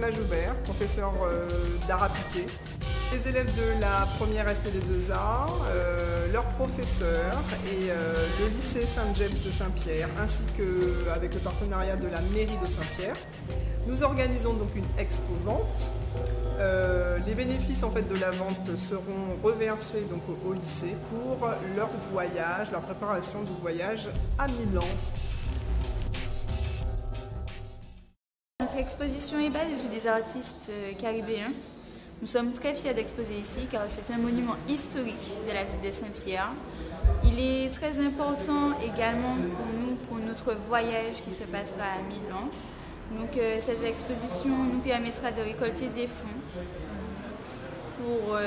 Emma Joubert, professeure d'art appliqué. Les élèves de la première STD2A, leurs professeurs et le lycée Saint-James de Saint-Pierre, ainsi qu'avec le partenariat de la mairie de Saint-Pierre. Nous organisons donc une expo-vente. Les bénéfices en fait, de la vente seront reversés donc, au lycée pour leur voyage, leur préparation du voyage à Milan. Notre exposition est basée sur des artistes caribéens. Nous sommes très fiers d'exposer ici car c'est un monument historique de la ville de Saint-Pierre. Il est très important également pour nous, pour notre voyage qui se passera à Milan. Donc cette exposition nous permettra de récolter des fonds pour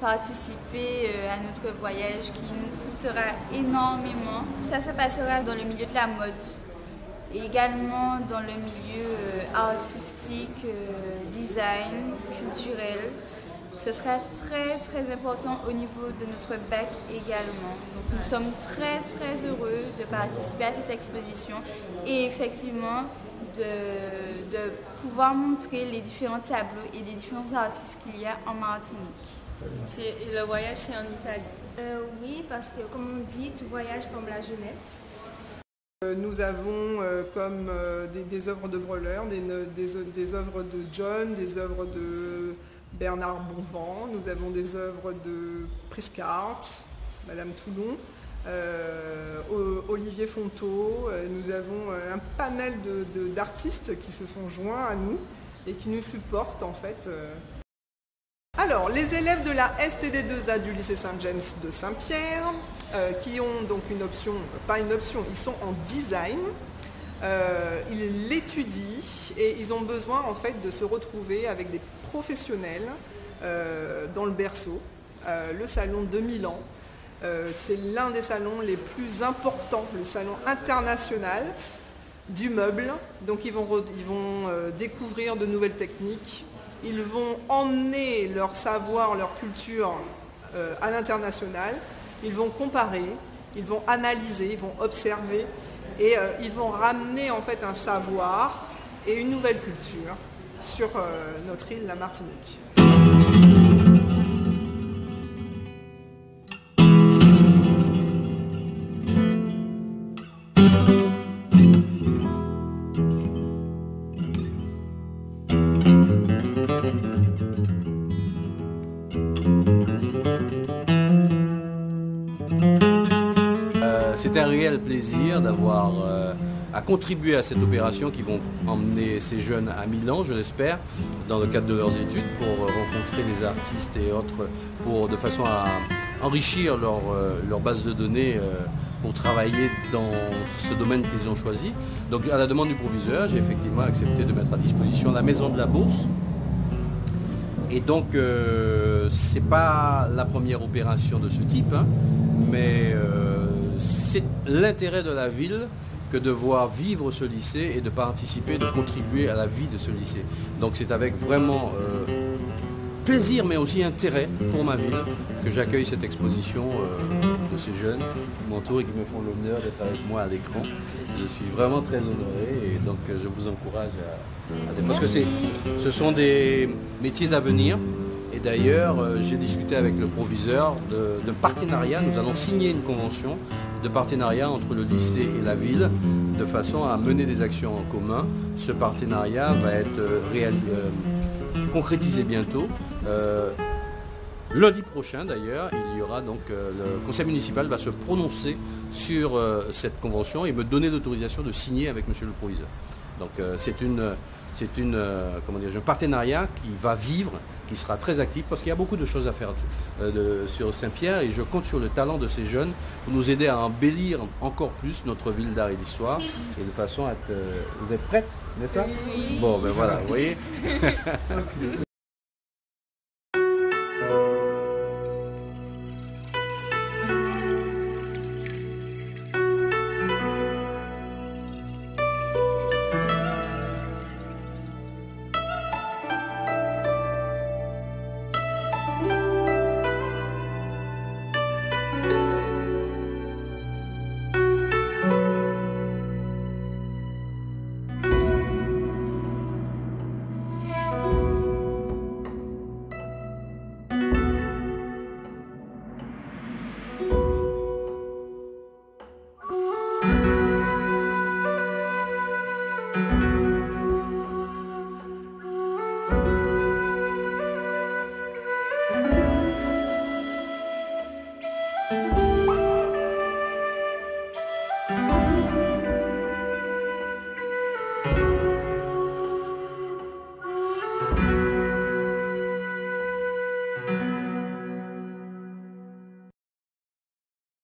participer à notre voyage qui nous coûtera énormément. Ça se passera dans le milieu de la mode et également dans le milieu artistique, design, culturel. Ce sera très important au niveau de notre bac également. Donc, nous sommes très heureux de participer à cette exposition et effectivement de pouvoir montrer les différents tableaux et les différents artistes qu'il y a en Martinique. Et le voyage, c'est en Italie? Oui, parce que comme on dit, tout voyage forme la jeunesse. Nous avons comme des œuvres de Breuer, des œuvres de John, des œuvres de Bernard Bonvent, nous avons des œuvres de Priscart, Madame Toulon, Olivier Fonteau. Nous avons un panel d'artistes qui se sont joints à nous et qui nous supportent en fait. Alors, les élèves de la STD2A du lycée Saint-James de Saint-Pierre, qui ont donc une option, pas une option, ils sont en design, ils l'étudient et ils ont besoin en fait de se retrouver avec des professionnels dans le berceau, le salon de Milan. C'est l'un des salons les plus importants, le salon international du meuble. Donc ils vont découvrir de nouvelles techniques. Ils vont emmener leur savoir, leur culture à l'international. Ils vont comparer, ils vont analyser, ils vont observer et ils vont ramener en fait un savoir et une nouvelle culture sur notre île, la Martinique. C'est un réel plaisir d'avoir à contribuer à cette opération qui vont emmener ces jeunes à Milan, je l'espère, dans le cadre de leurs études, pour rencontrer les artistes et autres, de façon à enrichir leur base de données pour travailler dans ce domaine qu'ils ont choisi. Donc à la demande du proviseur, j'ai effectivement accepté de mettre à disposition la maison de la Bourse. Et donc c'est pas la première opération de ce type, hein, mais c'est l'intérêt de la ville que de voir vivre ce lycée et de participer, de contribuer à la vie de ce lycée. Donc c'est avec vraiment plaisir mais aussi intérêt pour ma ville que j'accueille cette exposition de ces jeunes qui m'entourent et qui me font l'honneur d'être avec moi à l'écran. Je suis vraiment très honoré et donc je vous encourage parce que ce sont des métiers d'avenir. Et d'ailleurs, j'ai discuté avec le proviseur de partenariat. Nous allons signer une convention de partenariat entre le lycée et la ville de façon à mener des actions en commun. Ce partenariat va être concrétisé bientôt. Lundi prochain d'ailleurs, il y aura donc le conseil municipal va se prononcer sur cette convention et me donner l'autorisation de signer avec monsieur le proviseur. Donc c'est un partenariat qui va vivre, qui sera très actif parce qu'il y a beaucoup de choses à faire sur Saint-Pierre et je compte sur le talent de ces jeunes pour nous aider à embellir encore plus notre ville d'art et d'histoire et de façon à être... Vous êtes prêtes, n'est-ce pas? Oui. Bon, ben voilà, vous voyez.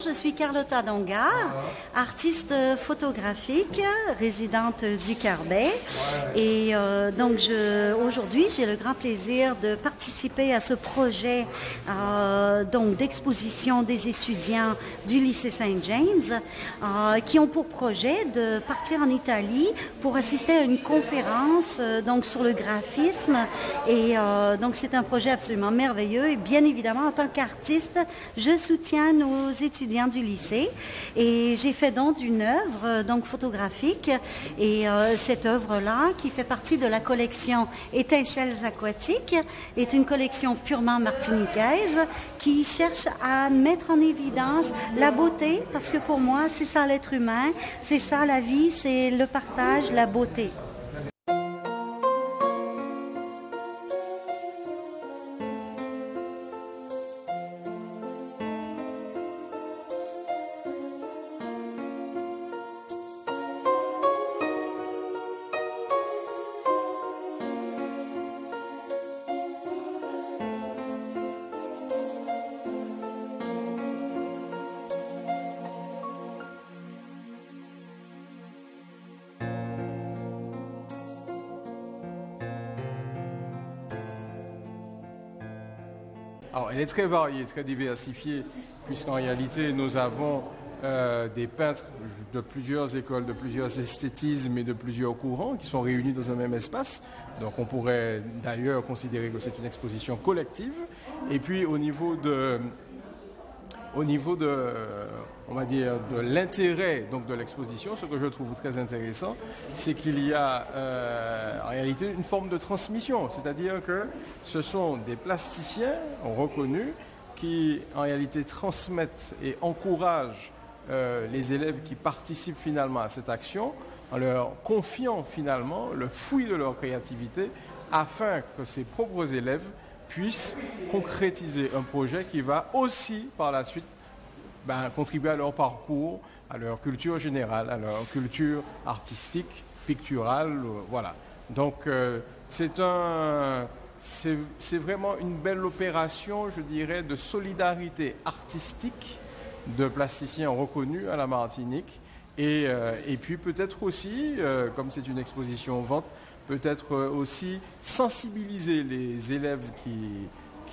Je suis Carlotta Dongar, artiste photographique, résidente du Carbet. Et donc aujourd'hui, j'ai le grand plaisir de participer à ce projet donc d'exposition des étudiants du lycée Saint-James qui ont pour projet de partir en Italie pour assister à une conférence donc sur le graphisme. Et donc c'est un projet absolument merveilleux. Et bien évidemment, en tant qu'artiste, je soutiens nos étudiants du lycée et j'ai fait don d'une œuvre donc photographique et cette œuvre-là qui fait partie de la collection Étincelles aquatiques est une collection purement martiniquaise qui cherche à mettre en évidence la beauté parce que pour moi c'est ça l'être humain, c'est ça la vie, c'est le partage, la beauté. Alors, elle est très variée, très diversifiée, puisqu'en réalité, nous avons des peintres de plusieurs écoles, de plusieurs esthétismes et de plusieurs courants qui sont réunis dans un même espace. Donc, on pourrait d'ailleurs considérer que c'est une exposition collective. Et puis, au niveau de on va dire, de l'intérêt donc de l'exposition, ce que je trouve très intéressant, c'est qu'il y a en réalité une forme de transmission, c'est-à-dire que ce sont des plasticiens reconnus qui en réalité transmettent et encouragent les élèves qui participent finalement à cette action en leur confiant finalement le fruit de leur créativité afin que ces propres élèves puissent concrétiser un projet qui va aussi par la suite contribuer à leur parcours, à leur culture générale, à leur culture artistique, picturale, voilà. Donc c'est vraiment une belle opération, je dirais, de solidarité artistique de plasticiens reconnus à la Martinique et puis peut-être aussi, comme c'est une exposition vente, peut-être aussi sensibiliser les élèves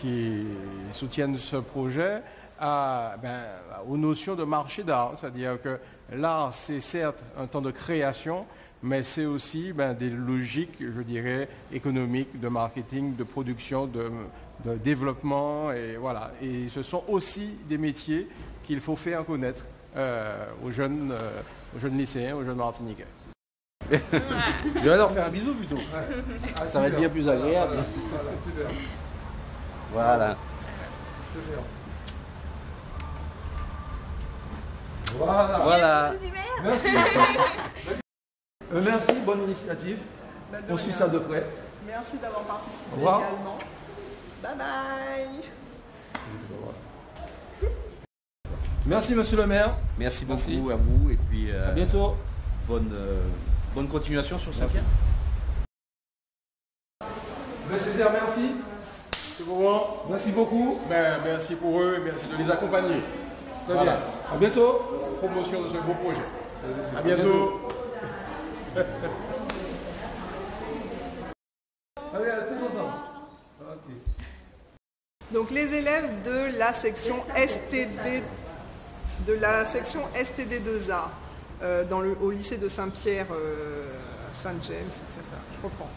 qui soutiennent ce projet aux notions de marché d'art. C'est-à-dire que l'art, c'est certes un temps de création, mais c'est aussi des logiques, je dirais, économiques, de marketing, de production, de développement. Et voilà. Et ce sont aussi des métiers qu'il faut faire connaître aux jeunes lycéens, aux jeunes martiniquais. Je vais leur faire un bisou plutôt. Ça va être bien plus agréable. Voilà. Voilà. Merci. Merci, bonne initiative. On suit ça de près. Merci d'avoir participé également. Bye bye. Merci monsieur le maire. Merci beaucoup à vous et puis à bientôt. Bonne continuation sur Saint-Pierre. Césaire, merci. C'est pour moi. Merci beaucoup. Merci pour eux et merci de les accompagner. Très bien. À bientôt. Promotion de ce beau projet. À bientôt. Allez, tous ensemble. Okay. Donc les élèves de la section STD, STD2A au lycée de Saint-Pierre, Saint-James, etc. Je reprends.